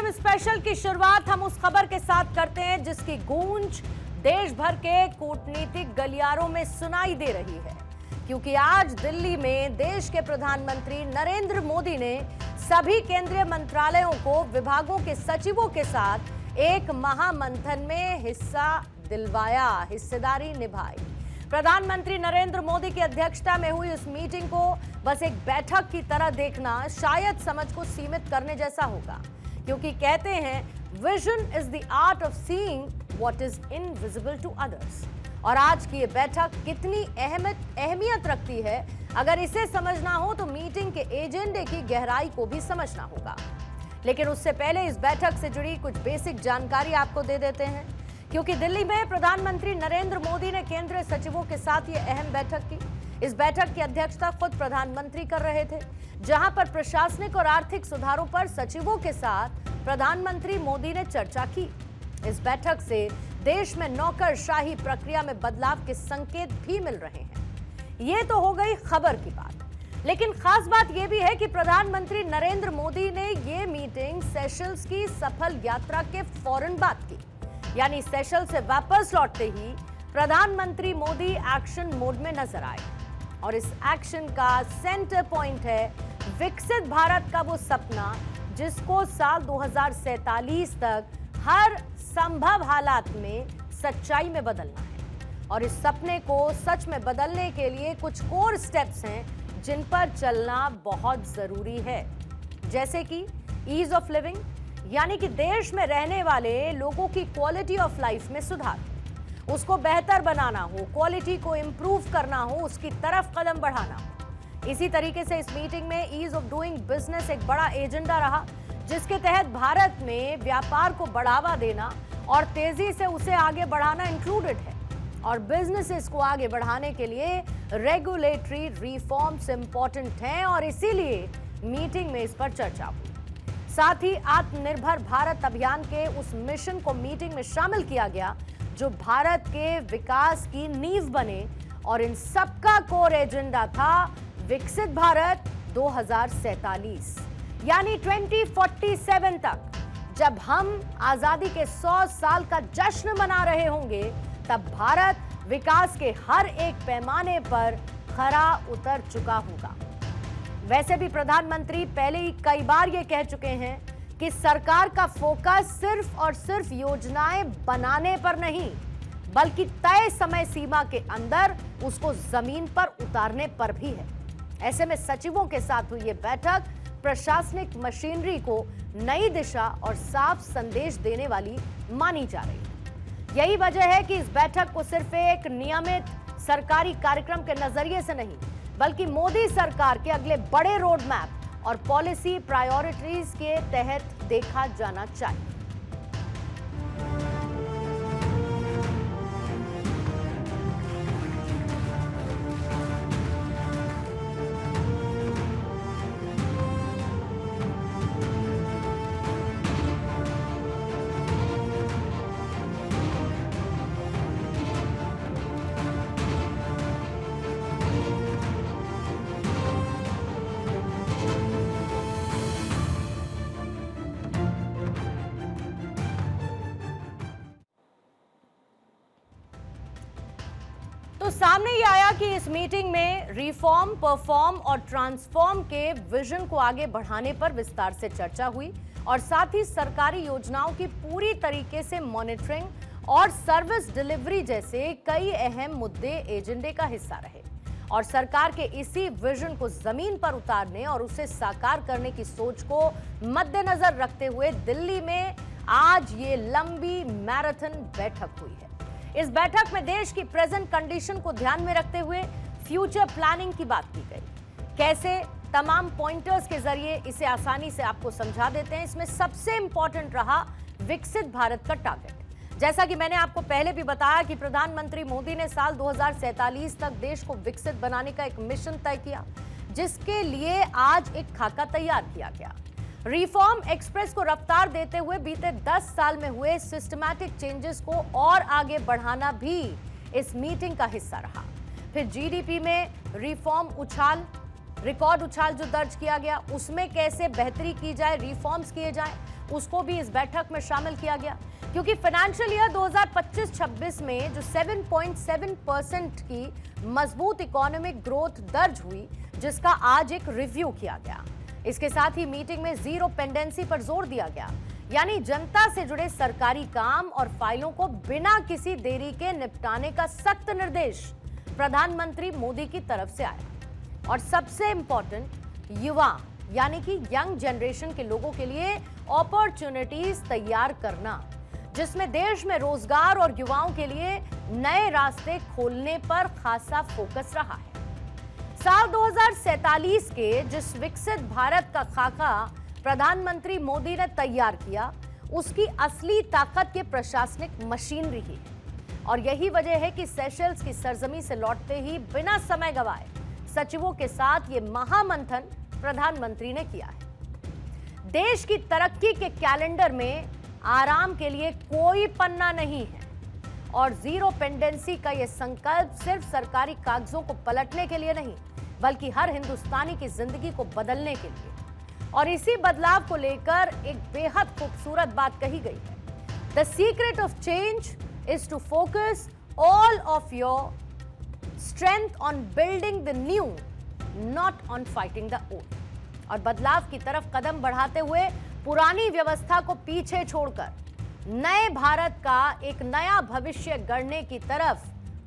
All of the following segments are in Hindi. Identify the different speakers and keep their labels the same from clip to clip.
Speaker 1: लाइव स्पेशल की शुरुआत हम उस खबर के साथ करते हैं जिसकी गूंज देश भर के कूटनीतिक गलियारों में सुनाई दे रही है, क्योंकि आज दिल्ली में देश के प्रधानमंत्री नरेंद्र मोदी ने सभी केंद्रीय मंत्रालयों को विभागों के सचिवों के साथ एक महामंथन में हिस्सा दिलवाया, हिस्सेदारी निभाई। प्रधानमंत्री नरेंद्र मोदी की अध्यक्षता में हुई इस मीटिंग को बस एक बैठक की तरह देखना शायद समझ को सीमित करने जैसा होगा, क्योंकि कहते हैं vision is the art of seeing what is invisible to others. और आज की ये बैठक कितनी अहमियत रखती है, अगर इसे समझना हो तो मीटिंग के एजेंडे की गहराई को भी समझना होगा। लेकिन उससे पहले इस बैठक से जुड़ी कुछ बेसिक जानकारी आपको दे देते हैं, क्योंकि दिल्ली में प्रधानमंत्री नरेंद्र मोदी ने केंद्रीय सचिवों के साथ ये अहम बैठक की। इस बैठक की अध्यक्षता खुद प्रधानमंत्री कर रहे थे, जहां पर प्रशासनिक और आर्थिक सुधारों पर सचिवों के साथ प्रधानमंत्री मोदी ने चर्चा की। इस बैठक से देश में नौकरशाही प्रक्रिया में बदलाव के संकेत भी मिल रहे हैं। ये तो हो गई खबर की बात, लेकिन खास बात यह भी है कि प्रधानमंत्री नरेंद्र मोदी ने ये मीटिंग सेशल्स की सफल यात्रा के फौरन बाद की, यानी सेशल से वापस लौटते ही प्रधानमंत्री मोदी एक्शन मोड में नजर आए। और इस एक्शन का सेंटर पॉइंट है विकसित भारत का वो सपना जिसको साल 2047 तक हर संभव हालात में सच्चाई में बदलना है। और इस सपने को सच में बदलने के लिए कुछ कोर स्टेप्स हैं जिन पर चलना बहुत जरूरी है, जैसे कि ईज ऑफ लिविंग, यानी कि देश में रहने वाले लोगों की क्वालिटी ऑफ लाइफ में सुधार, उसको बेहतर बनाना हो, क्वालिटी को इंप्रूव करना हो, उसकी तरफ कदम बढ़ाना हो। इसी तरीके से इस मीटिंग में ईज ऑफ डूइंग बिजनेस एक बड़ा एजेंडा रहा, जिसके तहत भारत में व्यापार को बढ़ावा देना और तेजी से उसे आगे बढ़ाना इंक्लूडेड है। और बिजनेसेस को आगे बढ़ाने के लिए रेगुलेटरी रिफॉर्म्स इंपॉर्टेंट हैं और इसीलिए मीटिंग में इस पर चर्चा हुई। साथ ही आत्मनिर्भर भारत अभियान के उस मिशन को मीटिंग में शामिल किया गया जो भारत के विकास की नींव बने, और इन सबका कोर एजेंडा था विकसित भारत 2047, यानी 2047 तक जब हम आजादी के 100 साल का जश्न मना रहे होंगे, तब भारत विकास के हर एक पैमाने पर खरा उतर चुका होगा। वैसे भी प्रधानमंत्री पहले ही कई बार ये कह चुके हैं कि सरकार का फोकस सिर्फ और सिर्फ योजनाएं बनाने पर नहीं, बल्कि तय समय सीमा के अंदर उसको जमीन पर उतारने पर भी है। ऐसे में सचिवों के साथ हुई ये बैठक प्रशासनिक मशीनरी को नई दिशा और साफ संदेश देने वाली मानी जा रही है। यही वजह है कि इस बैठक को सिर्फ एक नियमित सरकारी कार्यक्रम के नजरिए से नहीं, बल्कि मोदी सरकार के अगले बड़े रोड मैप और पॉलिसी प्रायोरिटीज के तहत देखा जाना चाहिए। तो सामने ये आया कि इस मीटिंग में रिफॉर्म, परफॉर्म और ट्रांसफॉर्म के विजन को आगे बढ़ाने पर विस्तार से चर्चा हुई, और साथ ही सरकारी योजनाओं की पूरी तरीके से मॉनिटरिंग और सर्विस डिलीवरी जैसे कई अहम मुद्दे एजेंडे का हिस्सा रहे। और सरकार के इसी विजन को जमीन पर उतारने और उसे साकार करने की सोच को मद्देनजर रखते हुए दिल्ली में आज ये लंबी मैराथन बैठक हुई है। इस बैठक में देश की प्रेजेंट कंडीशन को ध्यान में रखते हुए फ्यूचर प्लानिंग की बात की गई। कैसे, तमाम पॉइंटर्स के जरिए इसे आसानी से आपको समझा देते हैं। इसमें सबसे इंपॉर्टेंट रहा विकसित भारत का टारगेट। जैसा कि मैंने आपको पहले भी बताया कि प्रधानमंत्री मोदी ने साल 2047 तक देश को विकसित बनाने का एक मिशन तय किया, जिसके लिए आज एक खाका तैयार किया गया। रिफॉर्म एक्सप्रेस को रफ्तार देते हुए बीते 10 साल में हुए सिस्टमैटिक चेंजेस को और आगे बढ़ाना भी इस मीटिंग का हिस्सा रहा। फिर जीडीपी में रिफॉर्म उछाल, रिकॉर्ड उछाल जो दर्ज किया गया, उसमें कैसे बेहतरी की जाए, रिफॉर्म्स किए जाए, उसको भी इस बैठक में शामिल किया गया, क्योंकि फाइनेंशियल ईयर 2025-26 में जो 7.7% की मजबूत इकोनॉमिक ग्रोथ दर्ज हुई, जिसका आज एक रिव्यू किया गया। इसके साथ ही मीटिंग में जीरो पेंडेंसी पर जोर दिया गया, यानी जनता से जुड़े सरकारी काम और फाइलों को बिना किसी देरी के निपटाने का सख्त निर्देश प्रधानमंत्री मोदी की तरफ से आया। और सबसे इंपॉर्टेंट, युवा यानी कि यंग जनरेशन के लोगों के लिए अपॉर्चुनिटीज तैयार करना, जिसमें देश में रोजगार और युवाओं के लिए नए रास्ते खोलने पर खासा फोकस रहा है। साल 2047 के जिस विकसित भारत का खाका प्रधानमंत्री मोदी ने तैयार किया, उसकी असली ताकत ये प्रशासनिक मशीनरी ही है। और यही वजह है कि सेशल्स की सरजमी से लौटते ही बिना समय गवाए सचिवों के साथ ये महामंथन प्रधानमंत्री ने किया है। देश की तरक्की के कैलेंडर में आराम के लिए कोई पन्ना नहीं है, और जीरो पेंडेंसी का यह संकल्प सिर्फ सरकारी कागजों को पलटने के लिए नहीं, बल्कि हर हिंदुस्तानी की जिंदगी को बदलने के लिए। और इसी बदलाव को लेकर एक बेहद खूबसूरत बात कही गई है, the secret of change is to focus all of your strength on building the new, not on fighting the old. और बदलाव की तरफ कदम बढ़ाते हुए पुरानी व्यवस्था को पीछे छोड़कर नए भारत का एक नया भविष्य गढ़ने की तरफ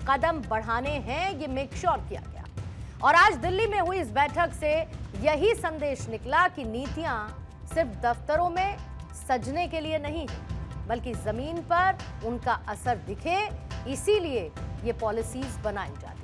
Speaker 1: कदम बढ़ाने हैं, ये मेक श्योर किया गया। और आज दिल्ली में हुई इस बैठक से यही संदेश निकला कि नीतियां सिर्फ दफ्तरों में सजने के लिए नहीं है, बल्कि जमीन पर उनका असर दिखे, इसीलिए ये पॉलिसीज बनाई जाती हैं।